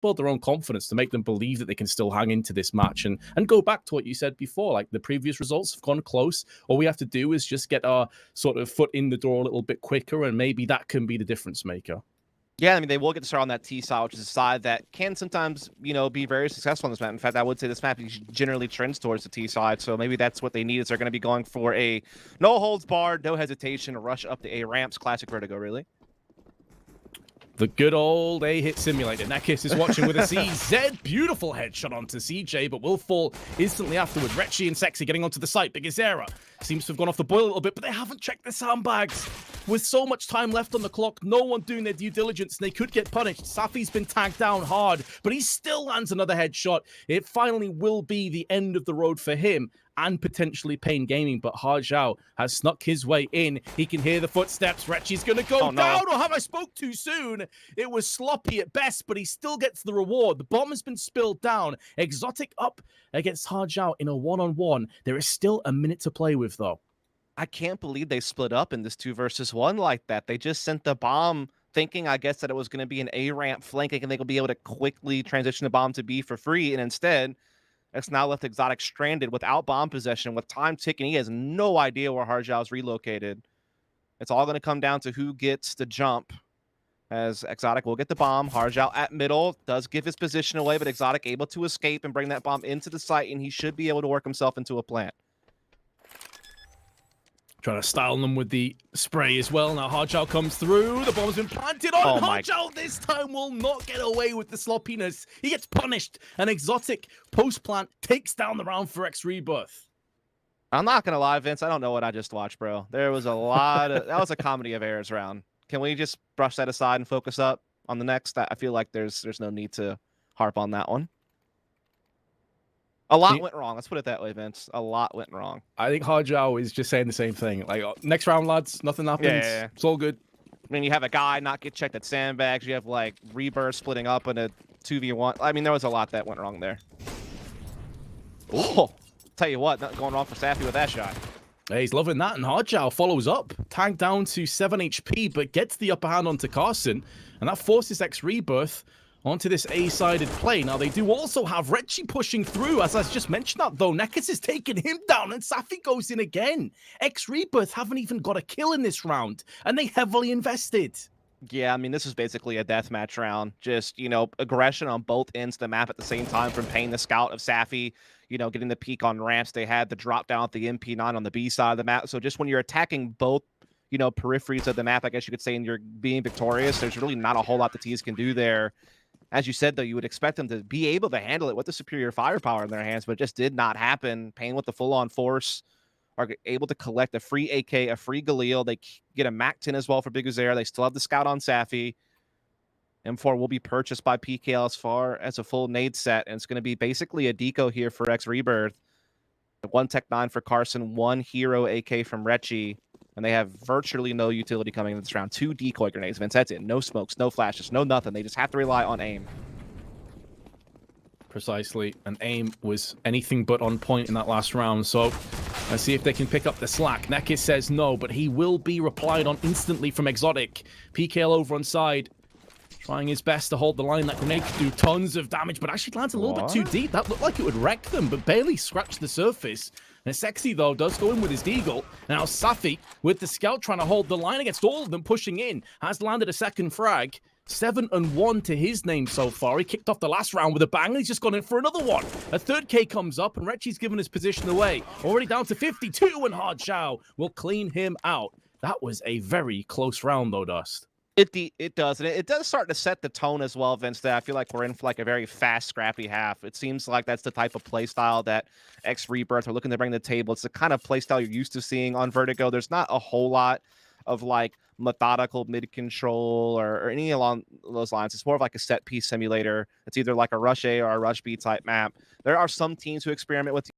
build their own confidence to make them believe that they can still hang into this match and go back to what you said before. Like, the previous results have gone close. All we have to do is just get our sort of foot in the door a little bit quicker, and maybe that can be the difference maker. Yeah, I mean, they will get to start on that T side, which is a side that can sometimes, be very successful on this map. In fact, I would say this map generally trends towards the T side, so maybe that's what they need, is they're going to be going for a no-holds-barred, no hesitation, rush up the A ramps, classic Vertigo, really. The good old A-hit simulator. Nekis is watching with a CZ. Beautiful headshot onto CJ, but will fall instantly afterward. Retchi and Sexy getting onto the site. Bigazera seems to have gone off the boil a little bit, but they haven't checked the sandbags. With so much time left on the clock, no one doing their due diligence, and they could get punished. Safi's been tagged down hard, but he still lands another headshot. It finally will be the end of the road for him and potentially Pain Gaming, but Harjao has snuck his way in. He can hear the footsteps. Retchi's going to go down, or have I spoke too soon? It was sloppy at best, but he still gets the reward. The bomb has been spilled down. Exotic up against Harjao in a one-on-one. There is still a minute to play with, though. I can't believe they split up in this 2 versus 1 like that. They just sent the bomb thinking, I guess, that it was going to be an A-ramp flanking and they could be able to quickly transition the bomb to B for free, and instead it's now left Exotic stranded without bomb possession, with time ticking. He has no idea where Harjao is relocated. It's all going to come down to who gets the jump, as Exotic will get the bomb. Harjao at middle does give his position away, but Exotic able to escape and bring that bomb into the site, and he should be able to work himself into a plant. Trying to style them with the spray as well. Now Harjao comes through. The bomb's been planted on. Harjao this time will not get away with the sloppiness. He gets punished. An Exotic post-plant takes down the round for X Rebirth. I'm not going to lie, Vince. I don't know what I just watched, bro. There was a lot of... that was a comedy of errors round. Can we just brush that aside and focus up on the next? I feel like there's no need to harp on that one. A lot went wrong. Let's put it that way, Vince. A lot went wrong. I think Harjao is just saying the same thing. Like, next round, lads, nothing happens. Yeah. It's all good. I mean, you have a guy not get checked at sandbags. You have, like, Rebirth splitting up in a 2v1. I mean, there was a lot that went wrong there. Oh, tell you what, not going wrong for Safi with that shot. Hey, he's loving that, and Harjao follows up. Tagged down to 7 HP, but gets the upper hand onto Carson, and that forces X Rebirth onto this A-sided play. Now, they do also have Retchi pushing through. As I just mentioned that, though, Nekis is taking him down, and Safi goes in again. X Rebirth haven't even got a kill in this round, and they heavily invested. Yeah, I mean, this is basically a deathmatch round. Just, aggression on both ends of the map at the same time, from Pain the Scout of Safi, getting the peak on ramps. They had the drop down at the MP9 on the B side of the map. So just when you're attacking both, peripheries of the map, I guess you could say, and you're being victorious, there's really not a whole lot the T's can do there. As you said, though, you would expect them to be able to handle it with the superior firepower in their hands, but it just did not happen. Pain with the full-on force are able to collect a free AK, a free Galil. They get a MAC-10 as well for Bigazera. They still have the Scout on Safi. M4 will be purchased by PKL as far as a full nade set, and it's going to be basically a deco here for X Rebirth. 1 Tech 9 for Carson, 1 Hero AK from Retchi. And they have virtually no utility coming in this round. 2 decoy grenades, Vince. That's it. No smokes, no flashes, no nothing. They just have to rely on aim. Precisely. And aim was anything but on point in that last round. So let's see if they can pick up the slack. Nekis says no, but he will be replied on instantly from Exotic. PKL over on side, trying his best to hold the line. That grenade could do tons of damage, but actually lands a little bit too deep. That looked like it would wreck them, but barely scratched the surface. And Sexy, though, does go in with his deagle. Now Safi, with the Scout, trying to hold the line against all of them, pushing in, has landed a second frag. 7-1 to his name so far. He kicked off the last round with a bang, and he's just gone in for another one. A third K comes up, and Retchi's given his position away. Already down to 52, and Harjao will clean him out. That was a very close round, though, Dust. It does, and it does start to set the tone as well, Vince, that I feel like we're in for like a very fast, scrappy half. It seems like that's the type of play style that X Rebirth are looking to bring to the table. It's the kind of play style you're used to seeing on Vertigo. There's not a whole lot of like methodical mid-control or any along those lines. It's more of like a set-piece simulator. It's either like a Rush A or a Rush B type map. There are some teams who experiment with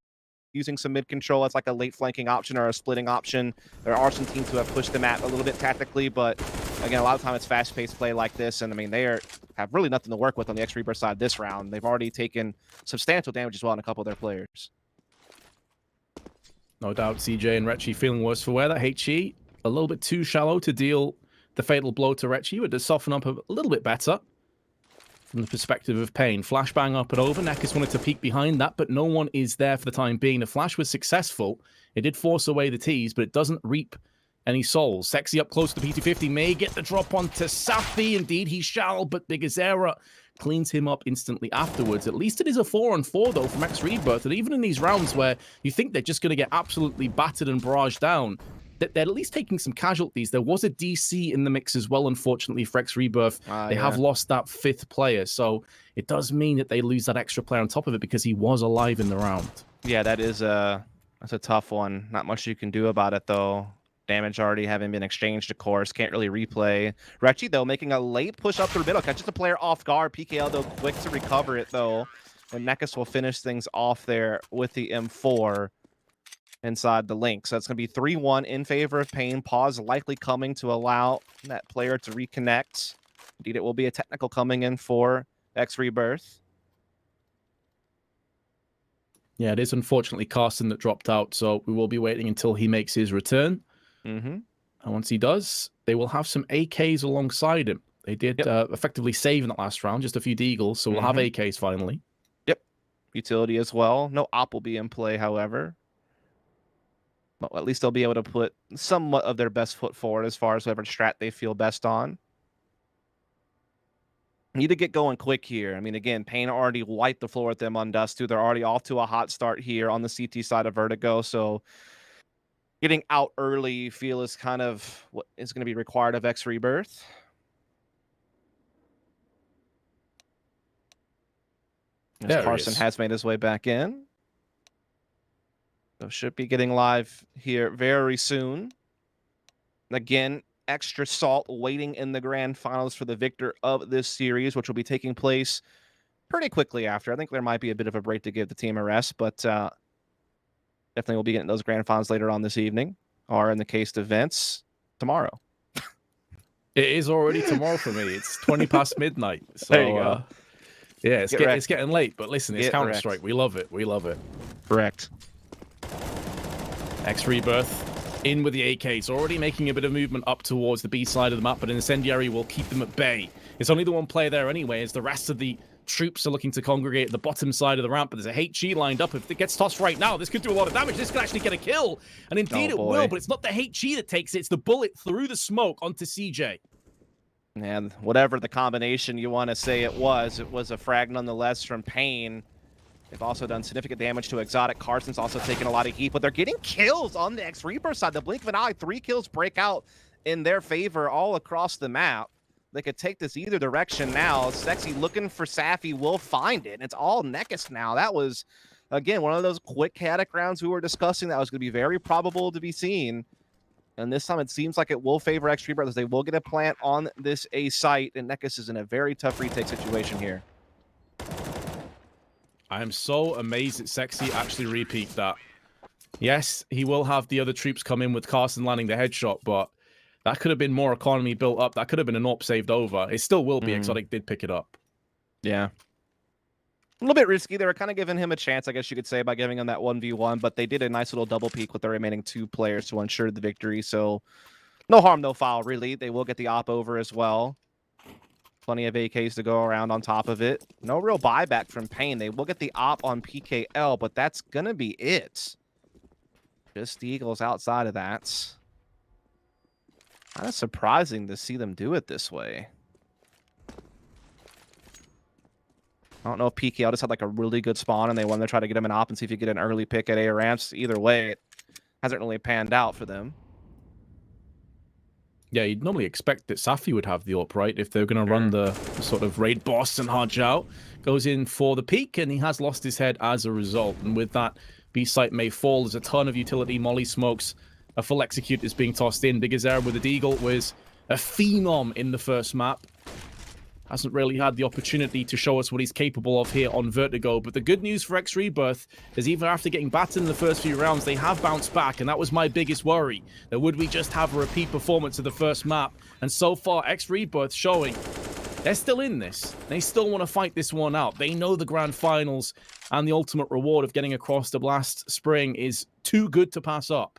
using some mid-control as like a late flanking option or a splitting option. There are some teams who have pushed the map a little bit tactically, but again, a lot of time it's fast-paced play like this, and I mean, they have really nothing to work with on the X Rebirth side this round. They've already taken substantial damage as well on a couple of their players. No doubt CJ and Retchi feeling worse for wear. That HE, a little bit too shallow to deal the fatal blow to Retchi, but does soften up a little bit better. from the perspective of Pain. Flashbang up and over. Nekus wanted to peek behind that, but no one is there for the time being. The flash was successful. It did force away the tease, but it doesn't reap any souls. Sexy up close to the P250 may get the drop onto Safi. Indeed, he shall, but Big Azera cleans him up instantly afterwards. At least it is a 4-on-4, though, from X Rebirth. And even in these rounds where you think they're just going to get absolutely battered and barraged down, they're at least taking some casualties. There was a DC in the mix as well, unfortunately, for X Rebirth. They have lost that 5th player, so it does mean that they lose that extra player on top of it because he was alive in the round. Yeah, that's a tough one. Not much you can do about it, though. Damage already having been exchanged, of course. Can't really replay. Retchy, though, making a late push up through middle. Catches the player off guard. PKL, though, quick to recover it, though. And Nekus will finish things off there with the M4 inside the link. So it's going to be 3-1 in favor of Pain. Pause likely coming to allow that player to reconnect. Indeed, it will be a technical coming in for X Rebirth. Yeah, it is unfortunately Carson that dropped out, so we will be waiting until he makes his return. And once he does, they will have some AKs alongside him. They did effectively save in that last round, just a few deagles, so we'll have AKs finally. Yep. Utility as well. No op will be in play, however. But at least they'll be able to put somewhat of their best foot forward as far as whatever strat they feel best on. Need to get going quick here. I mean, again, Pain already wiped the floor with them on Dust 2. They're already off to a hot start here on the CT side of Vertigo, so getting out early, you feel, is kind of what is going to be required of X Rebirth. As Carson has made his way back in. So should be getting live here very soon. Again, extra salt waiting in the grand finals for the victor of this series, which will be taking place pretty quickly after. I think there might be a bit of a break to give the team a rest, but definitely we'll be getting those grand finals later on this evening, or in the case of Vince, tomorrow. It is already tomorrow for me. It's 20 past midnight. So, there you go. Yeah, it's getting late, but listen, it's Counter-Strike. We love it. We love it. Correct. X Rebirth in with the AKs, already making a bit of movement up towards the B side of the map, but Incendiary will keep them at bay. It's only the one player there anyway, as the rest of the troops are looking to congregate at the bottom side of the ramp, but there's a HG lined up. If it gets tossed right now, this could do a lot of damage. This could actually get a kill, and indeed it will, but it's not the HG that takes it. It's the bullet through the smoke onto CJ. And whatever the combination you want to say it was a frag nonetheless from Pain. They've also done significant damage to Exotic. Carson's also taken a lot of heat, but they're getting kills on the X Reaper side. The blink of an eye, 3 kills break out in their favor all across the map. They could take this either direction now. Sexy looking for Safi, will find it. And it's all Nekus now. That was, again, one of those quick chaotic rounds we were discussing that was going to be very probable to be seen. And this time it seems like it will favor X Reaper, as they will get a plant on this A site, and Nekus is in a very tough retake situation here. I am so amazed that Sexy actually repeat that. Yes, he will have the other troops come in with Carson landing the headshot, but that could have been more economy built up. That could have been an AWP saved over. It still will be. Exotic did pick it up. Yeah. A little bit risky. They were kind of giving him a chance, I guess you could say, by giving him that 1v1, but they did a nice little double peek with the remaining 2 players to ensure the victory. So no harm, no foul, really. They will get the op over as well. Plenty of AKs to go around on top of it. No real buyback from Pain. They will get the op on PKL, but that's going to be it. Just the Eagles outside of that. Kind of surprising to see them do it this way. I don't know if PKL just had like a really good spawn and they wanted to try to get him an op and see if you get an early pick at A ramps. Either way, it hasn't really panned out for them. Yeah, you'd normally expect that Safi would have the AWP, right? If they're going to run the sort of raid boss and Hodge out. Goes in for the peak, and he has lost his head as a result. And with that, B site may fall. There's a ton of utility. Molly smokes. A full execute is being tossed in. Big Azera with the Deagle was a phenom in the first map. Hasn't really had the opportunity to show us what he's capable of here on Vertigo. But the good news for X Rebirth is even after getting battered in the first few rounds, they have bounced back, and that was my biggest worry. That would we just have a repeat performance of the first map? And so far, X Rebirth showing they're still in this. They still want to fight this one out. They know the grand finals and the ultimate reward of getting across the Blast Spring is too good to pass up.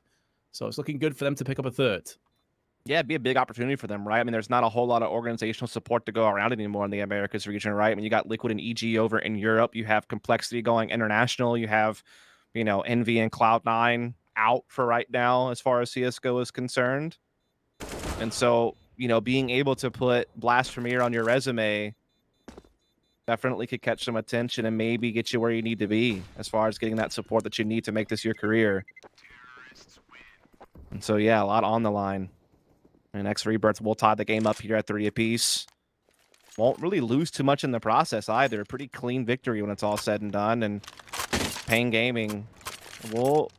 So it's looking good for them to pick up a third. Yeah, it'd be a big opportunity for them, right? I mean, there's not a whole lot of organizational support to go around anymore in the Americas region, right? I mean, you got Liquid and EG over in Europe. You have Complexity going international. You have, Envy and Cloud9 out for right now as far as CSGO is concerned. And so, being able to put Blast Premier on your resume definitely could catch some attention and maybe get you where you need to be as far as getting that support that you need to make this your career. And so, yeah, a lot on the line. And X Rebirth will tie the game up here at 3 apiece. Won't really lose too much in the process either. Pretty clean victory when it's all said and done. And Pain Gaming will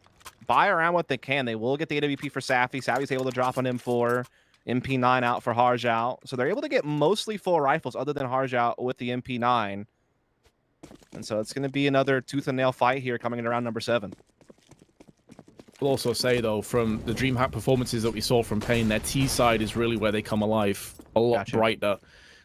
buy around what they can. They will get the AWP for Safi. Safi's able to drop an M4. MP9 out for Harj out. So they're able to get mostly full rifles other than Harj out with the MP9. And so it's going to be another tooth and nail fight here coming in around number 7. I'll also say, though, from the DreamHack performances that we saw from Pain, their T side is really where they come alive. A lot brighter.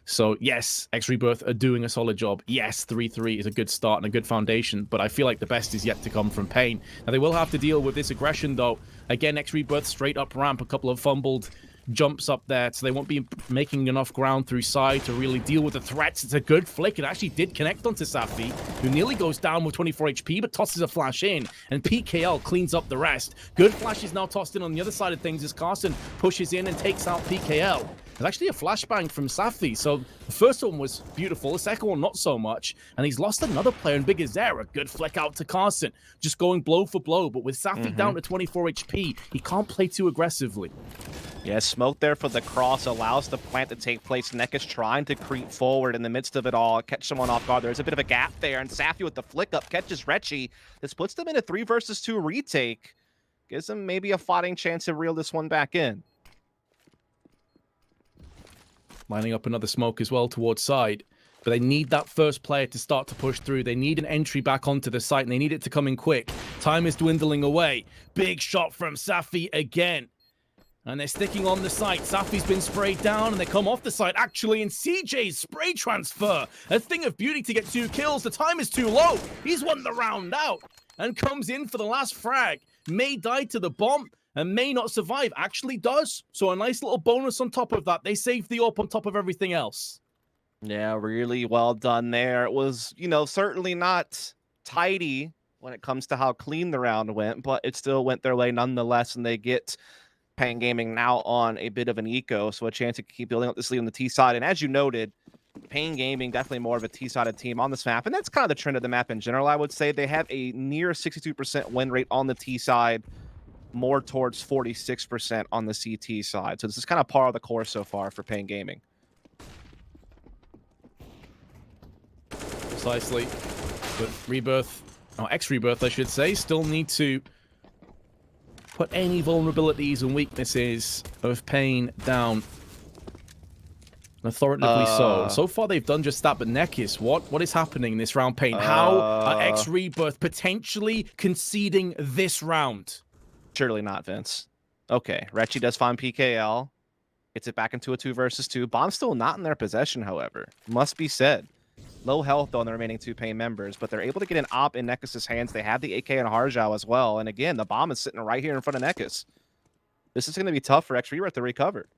So, yes, X Rebirth are doing a solid job. Yes, 3-3 is a good start and a good foundation, but I feel like the best is yet to come from Pain. Now, they will have to deal with this aggression, though. Again, X Rebirth straight up ramp, a couple of fumbled jumps up there, so they won't be making enough ground through side to really deal with the threats. It's a good flick. It actually did connect onto Safi, who nearly goes down with 24 HP, but tosses a flash in, and PKL cleans up the rest. Good flash is now tossed in on the other side of things as Carson pushes in and takes out PKL. There's actually a flashbang from Safi, so the first one was beautiful, the second one not so much, and he's lost another player in Big Azera. Good flick out to Carson, just going blow for blow, but with Safi down to 24 HP, he can't play too aggressively. Yeah, smoke there for the cross allows the plant to take place. Neck is trying to creep forward in the midst of it all, catch someone off guard. There's a bit of a gap there, and Safi with the flick up catches Retchy. This puts them in a 3 versus 2 retake. Gives them maybe a fighting chance to reel this one back in. Lining up another smoke as well towards side. But they need that first player to start to push through. They need an entry back onto the site, and they need it to come in quick. Time is dwindling away. Big shot from Safi again. And they're sticking on the site. Safi's been sprayed down, and they come off the site. Actually, in CJ's spray transfer, a thing of beauty to get 2 kills. The time is too low. He's won the round out and comes in for the last frag. May die to the bomb and may not survive. Actually does. So a nice little bonus on top of that. They saved the AWP on top of everything else. Yeah, really well done there. It was, certainly not tidy when it comes to how clean the round went, but it still went their way nonetheless, and they get Pain Gaming now on a bit of an eco, so a chance to keep building up this lead on the T side. And as you noted, Pain Gaming definitely more of a T-sided team on this map, and that's kind of the trend of the map in general. I would say they have a near 62% win rate on the T side, more towards 46% on the CT side. So this is kind of par of the course so far for Pain Gaming. Precisely. But Rebirth, or X-Rebirth I should say, still need to put any vulnerabilities and weaknesses of Pain down. Authoritatively so. So far they've done just that, but Nekis, what is happening in this round, Pain? How are X-Rebirth potentially conceding this round? Surely not, Vince. Okay, Retchy does find PKL. Gets it back into a 2 versus 2. Bomb's still not in their possession, however. Must be said. Low health, though, on the remaining 2 Pain members, but they're able to get an op in Nekis' hands. They have the AK and Harjao as well. And again, the bomb is sitting right here in front of Nekis. This is going to be tough for X-Rebirth to recover.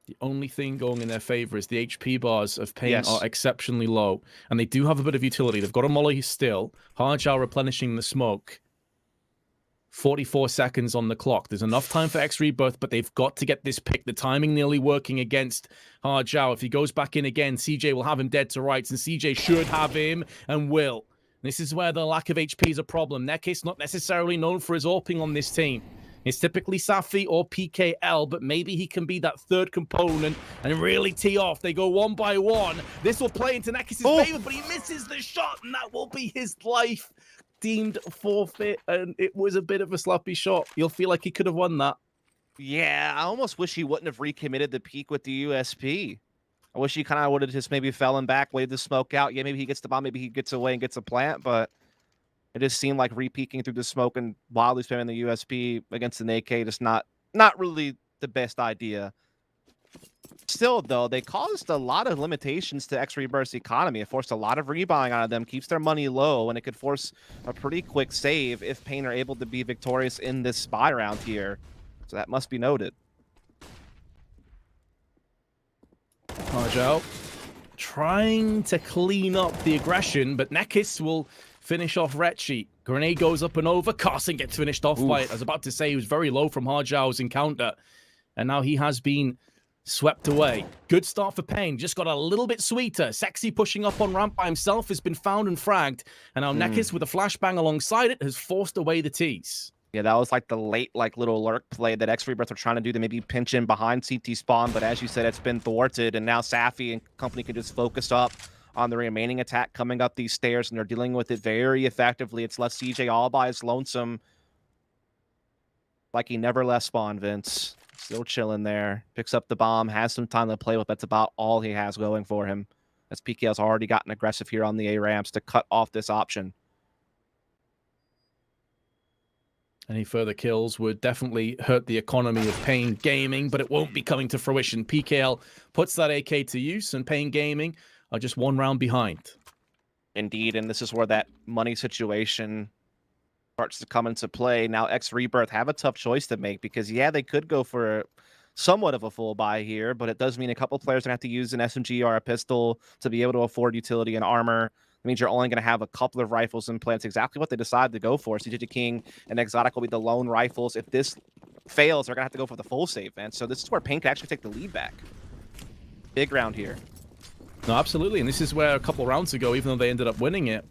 The only thing going in their favor is the HP bars of Pain are exceptionally low. And they do have a bit of utility. They've got a molly still. Harjao replenishing the smoke. 44 seconds on the clock. There's enough time for X-Rebirth, but they've got to get this pick. The timing nearly working against Harjao. If he goes back in again, CJ will have him dead to rights, and CJ should have him and will. This is where the lack of HP is a problem. Nekis not necessarily known for his AWPing on this team. It's typically Safi or PKL, but maybe he can be that third component and really tee off. They go 1 by 1. This will play into Nekis' favor, but he misses the shot, and that will be his life deemed forfeit, and it was a bit of a sloppy shot. You'll feel like he could have won that. Yeah, I almost wish he wouldn't have recommitted the peak with the USP. I wish he kind of would have just maybe fallen back, waved the smoke out. Yeah, maybe he gets the bomb, maybe he gets away and gets a plant, but it just seemed like re-peeking through the smoke and wildly spamming the USP against an AK, just not really the best idea. Still, though, they caused a lot of limitations to X Rebirth's economy. It forced a lot of rebuying out of them, keeps their money low, and it could force a pretty quick save if Pain are able to be victorious in this spy round here. So that must be noted. Hajao trying to clean up the aggression, but Nekis will finish off Retchi. Grenade goes up and over. Carson gets finished off by it. I was about to say he was very low from Hajao's encounter, and now he has been swept away. Good start for Pain. Just got a little bit sweeter. Sexy pushing up on ramp by himself has been found and fragged, and now Nekis with a flashbang alongside it has forced away the tease. Yeah, that was like the late, like little lurk play that X Rebirth were trying to do to maybe pinch in behind CT spawn, but as you said, it's been thwarted, and now Safi and company can just focus up on the remaining attack coming up these stairs, and they're dealing with it very effectively. It's left CJ all by his lonesome, like he never left spawn. Vince still chilling there, picks up the bomb, has some time to play with. That's about all he has going for him, as PKL's already gotten aggressive here on the A ramps to cut off this option. Any further kills would definitely hurt the economy of Pain Gaming, but it won't be coming to fruition. PKL puts that AK to use, and Pain Gaming are just one round behind. Indeed, and this is where that money situation starts to come into play. Now, X Rebirth have a tough choice to make because, yeah, they could go for somewhat of a full buy here, but it does mean a couple players are going to have to use an SMG or a pistol to be able to afford utility and armor. It means you're only going to have a couple of rifles in play. It's exactly what they decided to go for. CJ King and Exotic will be the lone rifles. If this fails, they're going to have to go for the full save, man. So this is where Pain can actually take the lead back. Big round here. No, absolutely. And this is where a couple rounds ago, even though they ended up winning it,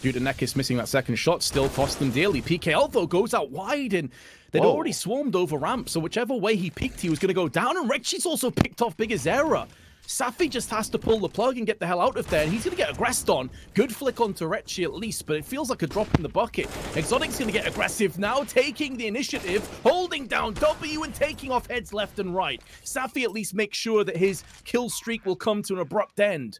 due to Nekis missing that second shot, still cost them dearly. PKL, though, goes out wide, and they'd already swarmed over ramp, so whichever way he peeked, he was going to go down, and Rechi's also picked off Big Azera. Safi just has to pull the plug and get the hell out of there, and he's going to get aggressed on. Good flick onto Rechi at least, but it feels like a drop in the bucket. Exotic's going to get aggressive now, taking the initiative, holding down W and taking off heads left and right. Safi at least makes sure that his kill streak will come to an abrupt end.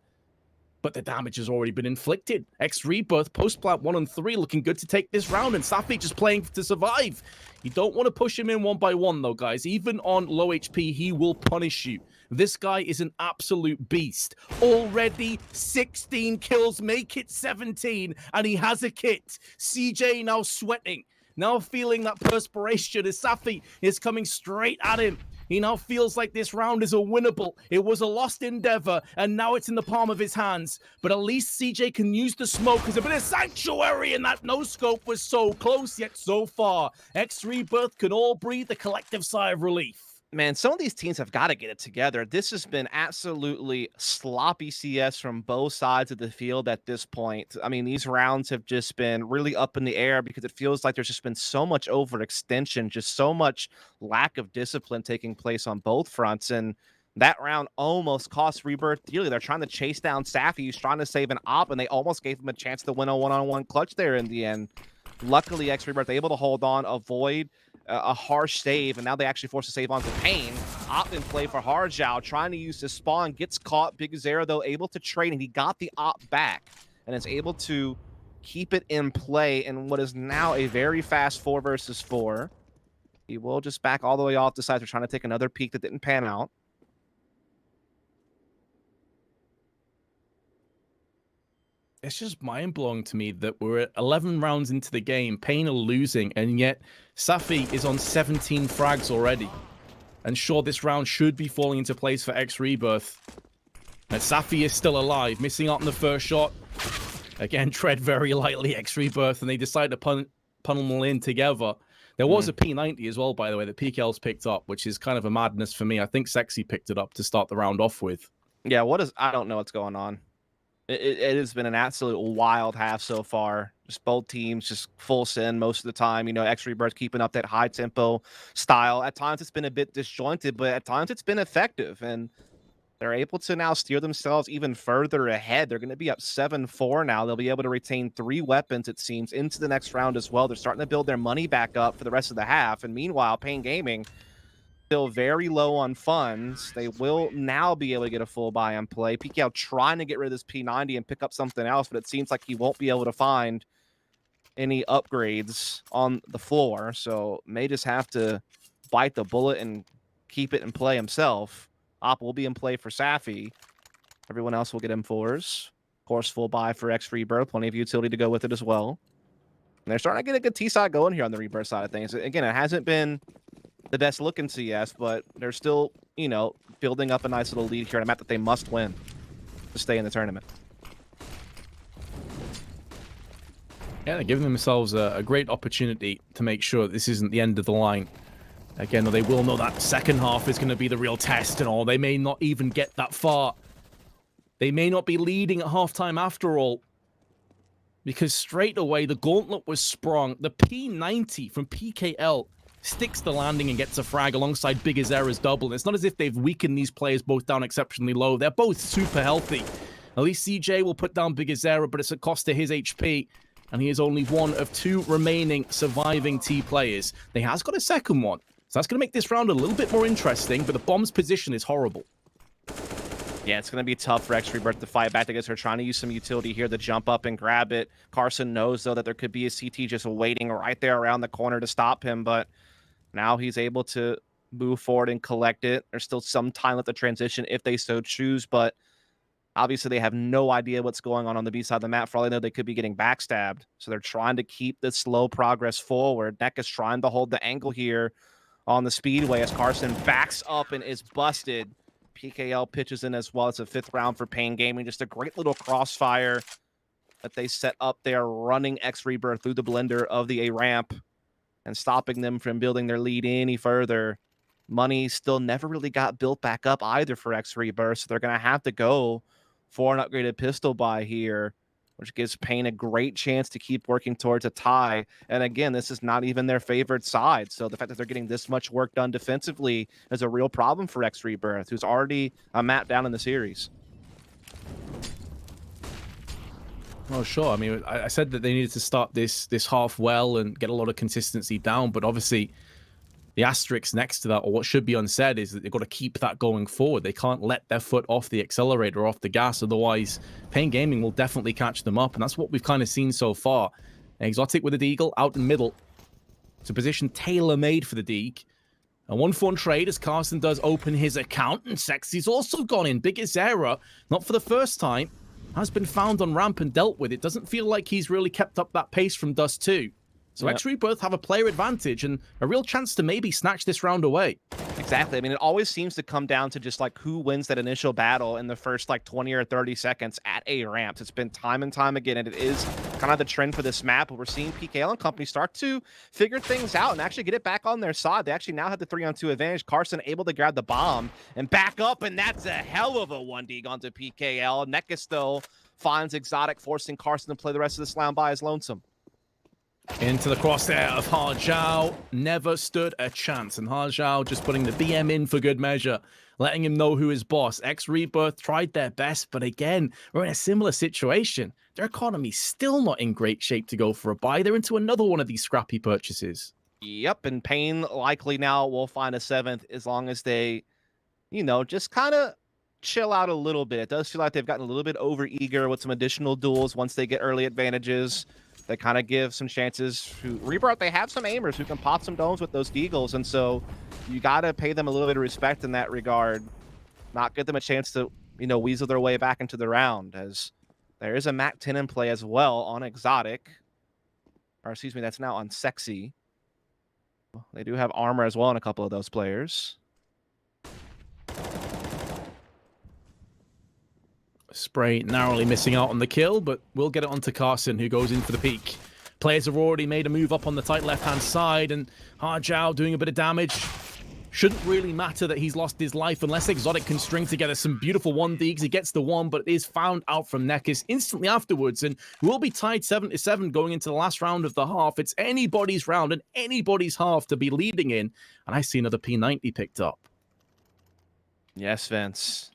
But the damage has already been inflicted. X Rebirth, post-plant 1 and 3, looking good to take this round, and Safi just playing to survive. You don't want to push him in one by one, though, guys. Even on low HP, he will punish you. This guy is an absolute beast. Already 16 kills, make it 17, and he has a kit. CJ now sweating, now feeling that perspiration as Safi is coming straight at him. He now feels like this round is a winnable. It was a lost endeavor, and now it's in the palm of his hands. But at least CJ can use the smoke as a bit of sanctuary, and that no-scope was so close, yet so far. X Rebirth can all breathe a collective sigh of relief. Man, some of these teams have got to get it together. This has been absolutely sloppy CS from both sides of the field at this point. I mean, these rounds have just been really up in the air because it feels like there's just been so much overextension, just so much lack of discipline taking place on both fronts. And that round almost cost Rebirth dearly. They're trying to chase down Safi, who's trying to save an op, and they almost gave him a chance to win a one-on-one clutch there in the end. Luckily, X Rebirth able to hold on, avoid a harsh save, and now they actually force a save onto Pain. Op in play for Harjao, trying to use his spawn, gets caught. Big Azera, though, able to trade, and he got the op back, and is able to keep it in play in what is now a very fast 4 versus 4. He will just back all the way off the side. They're trying to take another peek that didn't pan out. It's just mind-blowing to me that we're at 11 rounds into the game, Pain are losing, and yet Safi is on 17 frags already. And sure, this round should be falling into place for X Rebirth. And Safi is still alive, missing out on the first shot. Again, tread very lightly, X Rebirth, and they decide to pummel in together. There was a P90 as well, by the way, that PKL's picked up, which is kind of a madness for me. I think Sexy picked it up to start the round off with. Yeah, I don't know what's going on. It has been an absolute wild half so far. Just both teams just full send most of the time. You know, X Rebirth keeping up that high tempo style. At times it's been a bit disjointed, but at times it's been effective. And they're able to now steer themselves even further ahead. They're going to be up 7-4 now. They'll be able to retain 3 weapons, it seems, into the next round as well. They're starting to build their money back up for the rest of the half. And meanwhile, Pain Gaming still very low on funds. They will now be able to get a full buy on play. PKL trying to get rid of this P90 and pick up something else, but it seems like he won't be able to find any upgrades on the floor, so may just have to bite the bullet and keep it in play himself. Op will be in play for Safi. Everyone else will get M4s. Of course, full buy for X Rebirth. Plenty of utility to go with it as well. And they're starting to get a good T-side going here on the Rebirth side of things. Again, it hasn't been the best looking CS, but they're still, you know, building up a nice little lead here on a map that they must win to stay in the tournament. Yeah, they're giving themselves a great opportunity to make sure this isn't the end of the line. Again, they will know that second half is going to be the real test and all. They may not even get that far. They may not be leading at halftime after all. Because straight away, the gauntlet was sprung. The P90 from PKL sticks the landing and gets a frag alongside Big Azera's double. And it's not as if they've weakened these players both down exceptionally low. They're both super healthy. At least CJ will put down Big Azera, but it's a cost to his HP. And he is only one of 2 remaining surviving T players. He has got a second one. So that's going to make this round a little bit more interesting, but the bomb's position is horrible. Yeah, it's going to be tough for X Rebirth to fight back. I guess they're trying to use some utility here to jump up and grab it. Carson knows, though, that there could be a CT just waiting right there around the corner to stop him, but now he's able to move forward and collect it. There's still some time left to transition if they so choose, but obviously they have no idea what's going on the B side of the map. For all they know, they could be getting backstabbed, so they're trying to keep this slow progress forward. Neck is trying to hold the angle here on the speedway as Carson backs up and is busted. PKL pitches in as well. It's a 5th round for Pain Gaming. Just a great little crossfire that they set up there, running X Rebirth through the blender of the A ramp and stopping them from building their lead any further. Money still never really got built back up either for X Rebirth, so they're going to have to go for an upgraded pistol buy here, which gives Pain a great chance to keep working towards a tie. And again, this is not even their favorite side. So the fact that they're getting this much work done defensively is a real problem for X Rebirth, who's already a map down in the series. Well, sure. I mean, I said that they needed to start this half well and get a lot of consistency down, but obviously the asterisk next to that, or what should be unsaid, is that they've got to keep that going forward. They can't let their foot off the accelerator, off the gas, otherwise Pain Gaming will definitely catch them up, and that's what we've kind of seen so far. Exotic with the Deagle out in middle. It's a position tailor-made for the Deagle. A 1-for-1 trade as Carson does open his account, and Sexy's also gone in. Big Azera, not for the first time, has been found on ramp and dealt with. It doesn't feel like he's really kept up that pace from Dust 2. So X Rebirth have a player advantage and a real chance to maybe snatch this round away. Exactly. I mean, it always seems to come down to just like who wins that initial battle in the first like 20 or 30 seconds at A ramps. It's been time and time again, and it is kind of the trend for this map. But we're seeing PKL and company start to figure things out and actually get it back on their side. They actually now have the 3-on-2 advantage. Carson able to grab the bomb and back up, and that's a hell of a 1D onto PKL. Nekis, though, finds Exotic, forcing Carson to play the rest of this round by his lonesome. Into the crosshair of Hajao. Never stood a chance. And Hajao just putting the BM in for good measure, letting him know who is boss. X Rebirth tried their best, but again, we're in a similar situation. Their economy's still not in great shape to go for a buy. They're into another one of these scrappy purchases. Yep, and Pain likely now will find a 7th as long as they, you know, just kind of chill out a little bit. It does feel like they've gotten a little bit over-eager with some additional duels once they get early advantages. They kind of give some chances to Rebirth. They have some aimers who can pop some domes with those Deagles, and so you got to pay them a little bit of respect in that regard. Not give them a chance to, you know, weasel their way back into the round, as there is a Mac 10 in play as well on Exotic. Or excuse me, that's now on Sexy. They do have armor as well on a couple of those players. Spray narrowly missing out on the kill, but we'll get it onto Carson, who goes in for the peak. Players have already made a move up on the tight left-hand side, and Hajao doing a bit of damage. Shouldn't really matter that he's lost his life unless Exotic can string together some beautiful 1Ds. He gets the 1, but it is found out from Nekis instantly afterwards, and we'll be tied 7-7 going into the last round of the half. It's anybody's round and anybody's half to be leading in, and I see another P90 picked up. Yes, Vince.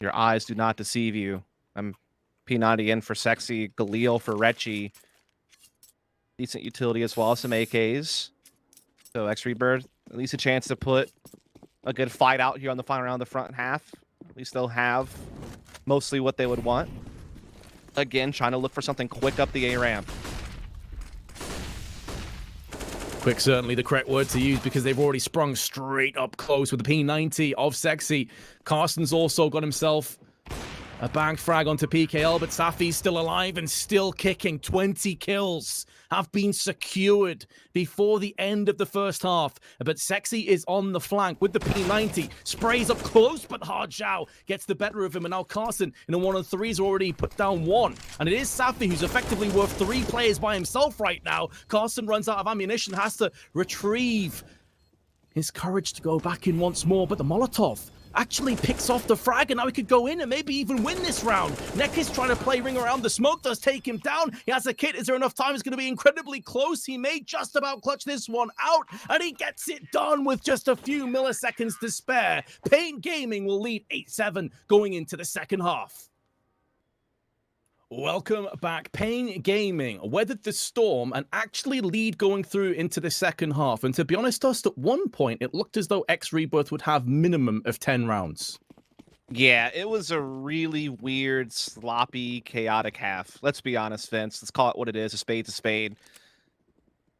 Your eyes do not deceive you. I'm P90 in for Sexy, Galil for Retchy. Decent utility as well as some AKs. So X Rebirth, at least a chance to put a good fight out here on the final round of the front half. At least they'll have mostly what they would want. Again, trying to look for something quick up the A ramp. Quick, certainly the correct word to use because they've already sprung straight up close with the P90 of Sexy. Carson's also got himself a bang frag onto PKL, but Safi's still alive and still kicking. 20 kills have been secured before the end of the first half. But Sexy is on the flank with the P90. Sprays up close, but Hard Zhao gets the better of him. And now Carson in a 1-on-3 has already put down one. And it is Safi who's effectively worth 3 players by himself right now. Carson runs out of ammunition, has to retrieve his courage to go back in once more. But the Molotov actually picks off the frag, and now he could go in and maybe even win this round. Neck is trying to play ring around. The smoke does take him down. He has a kit. Is there enough time? It's going to be incredibly close. He may just about clutch this one out, and he gets it done with just a few milliseconds to spare. Pain Gaming will lead 8-7 going into the second half. Welcome back. Pain Gaming weathered the storm and actually lead going through into the second half. And to be honest, Dust, at one point, it looked as though X Rebirth would have minimum of 10 rounds. Yeah, it was a really weird, sloppy, chaotic half. Let's be honest, Vince. Let's call it what it is. A spade's a spade.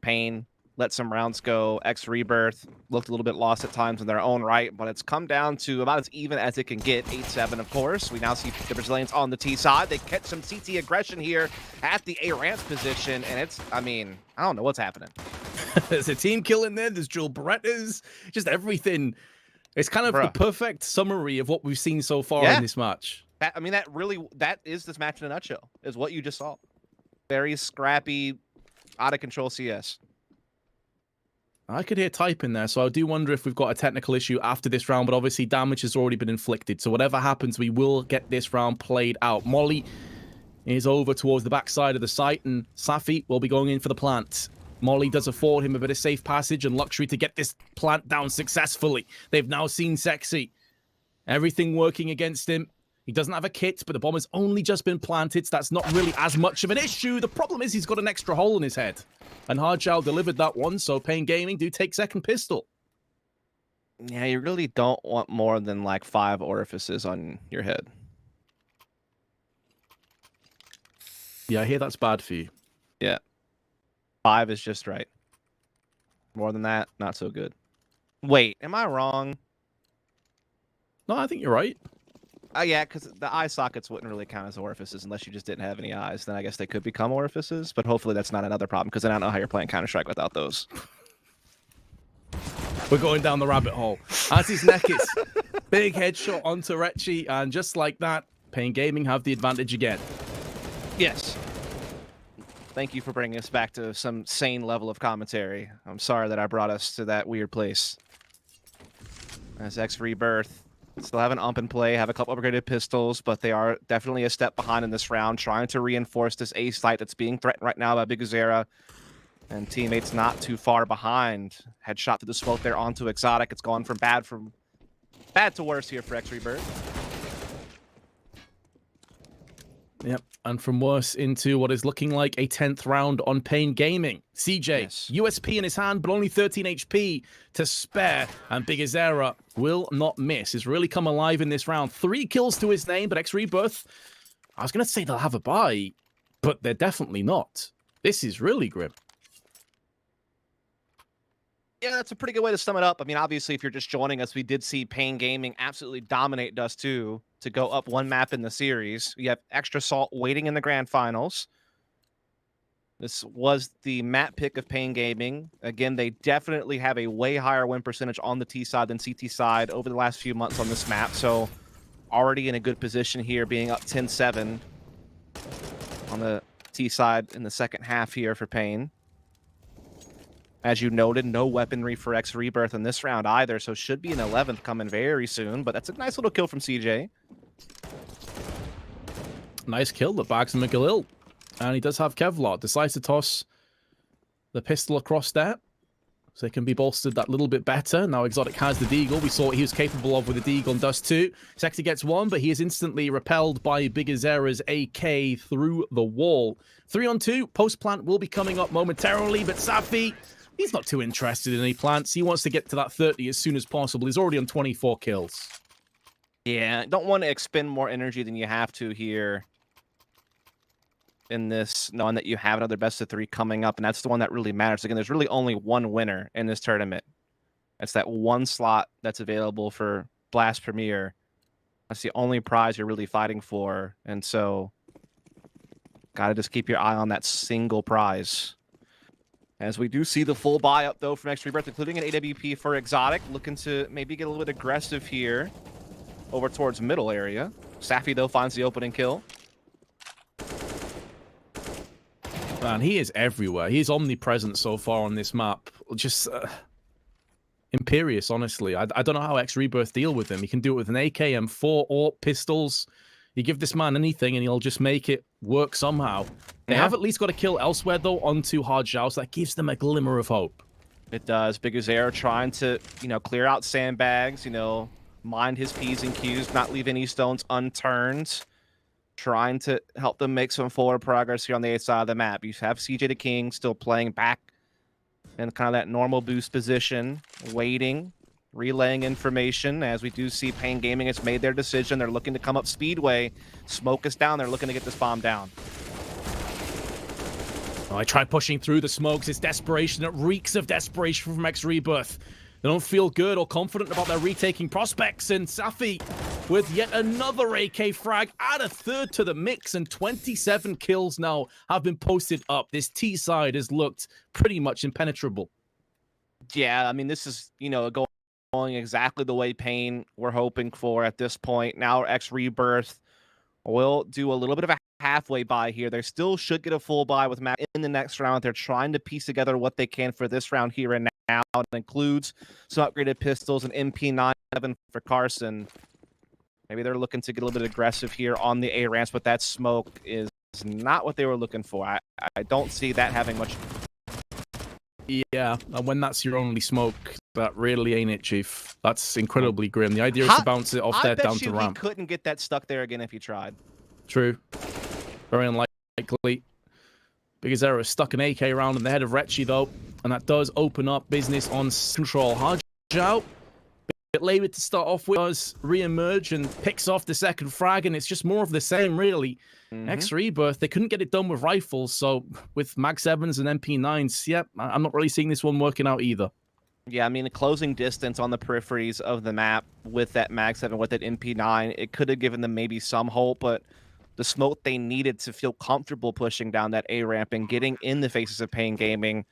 Pain let some rounds go. X Rebirth looked a little bit lost at times in their own right, but it's come down to about as even as it can get. 8-7, of course. We now see the Brazilians on the T side. They catch some CT aggression here at the A ramp position, and it's, I mean, I don't know what's happening. There's a team kill in there. There's dual Berettas. Just everything. It's kind of the perfect summary of what we've seen so far in this match. I mean, that is this match in a nutshell, is what you just saw. Very scrappy, out of control CS. I could hear typing there, so I do wonder if we've got a technical issue after this round, but obviously damage has already been inflicted, so whatever happens, we will get this round played out. Molly is over towards the backside of the site, and Safi will be going in for the plant. Molly does afford him a bit of safe passage and luxury to get this plant down successfully. They've now seen Sexy. Everything working against him. He doesn't have a kit, but the bomb has only just been planted, so that's not really as much of an issue. The problem is he's got an extra hole in his head. And Hard Zhao delivered that one, so Pain Gaming do take second pistol. Yeah, you really don't want more than like 5 orifices on your head. Yeah, I hear that's bad for you. Yeah. 5 is just right. More than that, not so good. Wait, am I wrong? No, I think you're right. Yeah, because the eye sockets wouldn't really count as orifices unless you just didn't have any eyes. Then I guess they could become orifices, but hopefully that's not another problem because I don't know how you're playing Counter-Strike without those. We're going down the rabbit hole. As his neck is. Big headshot onto Retchi, and just like that, Pain Gaming have the advantage again. Yes. Thank you for bringing us back to some sane level of commentary. I'm sorry that I brought us to that weird place. As X Rebirth still have an ump in play, have a couple upgraded pistols, but they are definitely a step behind in this round, trying to reinforce this A site that's being threatened right now by Big Azera. And teammates not too far behind. Had shot through the smoke there onto Exotic. It's gone from bad to worse here for X Rebirth. Yep, and from worse into what is looking like a 10th round on Pain Gaming. CJ, Yes. USP in his hand, but only 13 HP to spare. And Big Azera will not miss. He's really come alive in this round. 3 kills to his name, but X Rebirth, I was going to say they'll have a bye, but they're definitely not. This is really grim. Yeah, that's a pretty good way to sum it up. I mean, obviously, if you're just joining us, we did see Pain Gaming absolutely dominate Dust 2 to go up 1 map in the series. You have Extra Salt waiting in the grand finals. This was the map pick of Pain Gaming. Again, they definitely have a way higher win percentage on the T side than CT side over the last few months on this map. So already in a good position here, being up 10-7 on the T side in the second half here for Pain. As you noted, no weaponry for X Rebirth in this round either, so should be an 11th coming very soon, but that's a nice little kill from CJ. Nice kill that bags him a Galil. And he does have Kevlar. Decides to toss the pistol across there, so it can be bolstered that little bit better. Now Exotic has the Deagle. We saw what he was capable of with the Deagle on Dust 2. Sexy gets 1, but he is instantly repelled by Big Azera's AK through the wall. 3-on-2. Post-plant will be coming up momentarily, but Safi, he's not too interested in any plants. He wants to get to that 30 as soon as possible. He's already on 24 kills. Yeah, don't want to expend more energy than you have to here. in this, knowing that you have another best of 3 coming up, and that's the one that really matters. Again, there's really only one winner in this tournament. It's that one slot that's available for Blast Premier. That's the only prize you're really fighting for, and so gotta just keep your eye on that single prize. As we do see the full buy up, though, from X Rebirth, including an AWP for Exotic, looking to maybe get a little bit aggressive here over towards middle area. Safi, though, finds the opening kill. Man, he is everywhere. He's omnipresent so far on this map. Just imperious, honestly. I don't know how X Rebirth deal with him. He can do it with an AK, M4, or pistols. You give this man anything and he'll just make it work somehow. They have at least got a kill elsewhere, though, onto Hard Zhao, so that gives them a glimmer of hope. It does. Big Azera trying to, clear out sandbags, mind his P's and Q's, not leave any stones unturned. Trying to help them make some forward progress here on the A side of the map. You have CJ the King still playing back in kind of that normal boost position, waiting, relaying information. As we do see Pain Gaming has made their decision. They're looking to come up Speedway. Smoke is down. They're looking to get this bomb down. Oh, I tried pushing through the smokes. It's desperation. It reeks of desperation from X Rebirth. They don't feel good or confident about their retaking prospects. And Safi with yet another AK frag, add a third to the mix, and 27 kills now have been posted up. This T side has looked pretty much impenetrable. Yeah, I mean, this is, going exactly the way Pain we're hoping for at this point. Now X Rebirth will do a little bit of a halfway buy here. They still should get a full buy with Matt in the next round. They're trying to piece together what they can for this round here and now. It includes some upgraded pistols and MP9 for Carson. Maybe they're looking to get a little bit aggressive here on the A ramps, but that smoke is not what they were looking for. I don't see that having much. Yeah, and when that's your only smoke, that really ain't it, Chief. That's incredibly grim. The idea is to bounce it off there down to ramp. He couldn't get that stuck there again if he tried. True. Very unlikely. Big Azera stuck an AK round in the head of Retchi, though, and that does open up business on Central. Hard Zhao, bit late to start off with, does re-emerge and picks off the second frag, and it's just more of the same, really. X Rebirth, they couldn't get it done with rifles, so with Mag 7s and MP9s, yep, I'm not really seeing this one working out either. Yeah, I mean, the closing distance on the peripheries of the map with that Mag 7, with that MP9, it could have given them maybe some hope, but the smoke they needed to feel comfortable pushing down that A ramp and getting in the faces of Pain Gaming,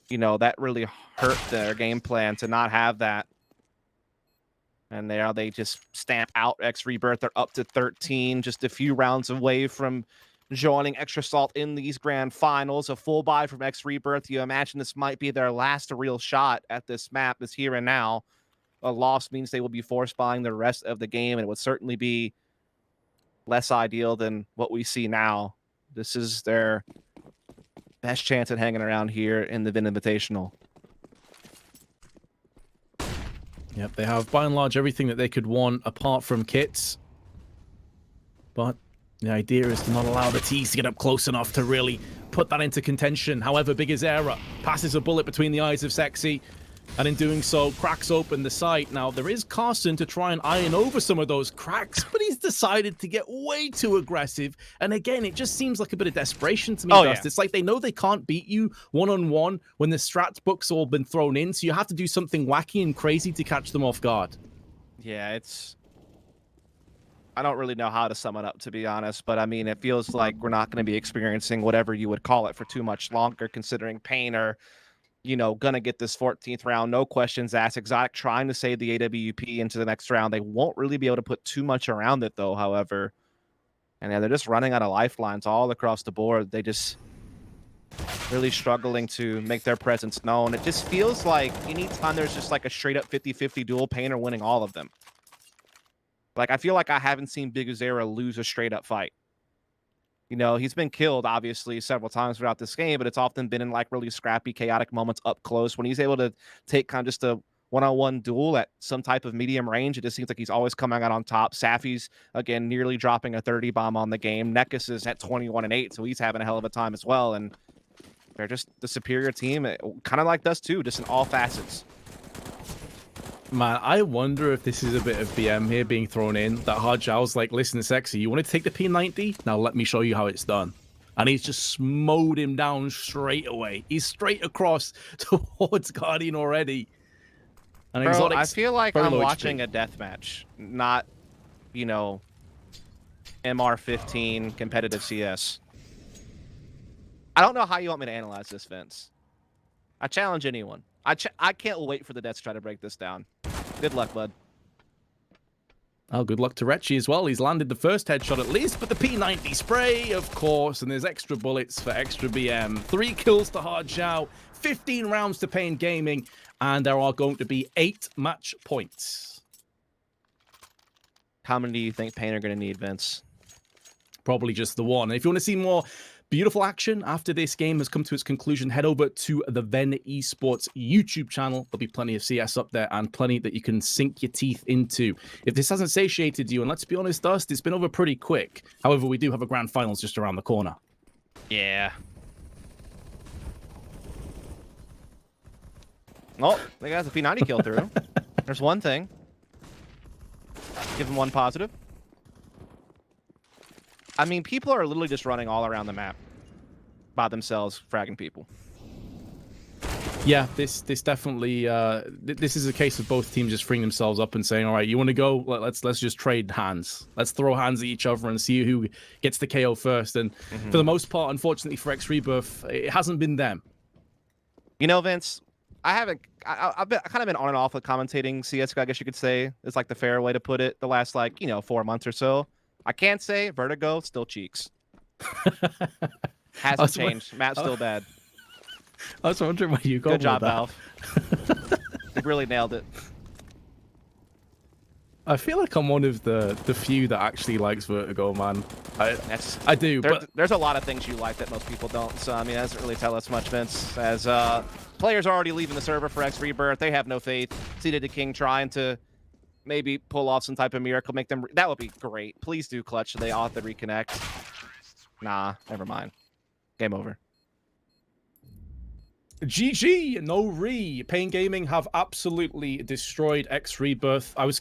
that really hurt their game plan to not have that. And there they just stamp out X Rebirth. They're up to 13, just a few rounds away from joining Extra Salt in these grand finals. A full buy from X Rebirth. You imagine this might be their last real shot at this map, this here and now. A loss means they will be force buying the rest of the game, and it would certainly be less ideal than what we see now. This is their best chance at hanging around here in the Venn Invitational. Yep, they have, by and large, everything that they could want apart from kits. But the idea is to not allow the T's to get up close enough to really put that into contention. However, Big Azera passes a bullet between the eyes of Sexy, and in doing so, cracks open the sight. Now, there is Carson to try and iron over some of those cracks, but he's decided to get way too aggressive. And again, it just seems like a bit of desperation to me, Dust. Yeah. It's like they know they can't beat you one-on-one when the strat book's all been thrown in, so you have to do something wacky and crazy to catch them off guard. Yeah, I don't really know how to sum it up, to be honest, but I mean, it feels like we're not going to be experiencing whatever you would call it for too much longer, considering Pain are gonna get this 14th round, no questions asked. Exotic trying to save the AWP into the next round. They won't really be able to put too much around it, though, however. And yeah, they're just running out of lifelines all across the board. They just really struggling to make their presence known. It just feels like anytime there's just like a straight-up 50-50 duel, Pain are winning all of them. Like, I feel like I haven't seen Big Azera lose a straight-up fight. He's been killed, obviously, several times throughout this game, but it's often been in, like, really scrappy, chaotic moments up close. When he's able to take kind of just a one-on-one duel at some type of medium range, it just seems like he's always coming out on top. Safi's, again, nearly dropping a 30 bomb on the game. Nekus is at 21-8, so he's having a hell of a time as well, and they're just the superior team, kind of like us, too, just in all facets. Man, I wonder if this is a bit of BM here being thrown in. That Hard Xiao's like, listen, Sexy, you want to take the P90? Now let me show you how it's done. And he's just mowed him down straight away. He's straight across towards Guardian already. And Bro, Exotic's I feel like very I'm low watching HP. a deathmatch, not, you know, MR15 competitive CS. I don't know how you want me to analyze this, Vince. I challenge anyone. I can't wait for the deaths to try to break this down. Good luck, bud. Oh, good luck to Retchi as well. He's landed the first headshot at least, but the P90 spray, of course, and there's extra bullets for extra BM. 3 kills to Hard Xiao, 15 rounds to Pain Gaming, and there are going to be 8 match points. How many do you think Pain are going to need, Vince? Probably just the one. If you want to see more beautiful action after this game has come to its conclusion, head over to the Venn Esports YouTube channel. There'll be plenty of CS up there and plenty that you can sink your teeth into. If this hasn't satiated you, and let's be honest, Dust, it's been over pretty quick. However, we do have a grand finals just around the corner. Yeah. Oh, they got the P90 kill through. There's one thing. Give them one positive. I mean, people are literally just running all around the map by themselves, fragging people. Yeah, this definitely this is a case of both teams just freeing themselves up and saying, all right, you want to go? Let's just trade hands. Let's throw hands at each other and see who gets the KO first. And for the most part, unfortunately for X Rebirth, it hasn't been them. You know, Vince, I've kind of been on and off with commentating CS, I guess you could say. It's like the fair way to put it. The last 4 months or so. I can't say Vertigo still cheeks. Hasn't changed. Map's still bad. I was wondering where you go. Good job, Valve. You really nailed it. I feel like I'm one of the few that actually likes Vertigo, man. I do, but there's a lot of things you like that most people don't. So I mean, it doesn't really tell us much, Vince. As players are already leaving the server for X Rebirth, they have no faith. Seeded to King trying to maybe pull off some type of miracle, make them. That would be great. Please do clutch so they all have to reconnect. Nah, never mind. Game over. GG, no re. Pain Gaming have absolutely destroyed X Rebirth. I was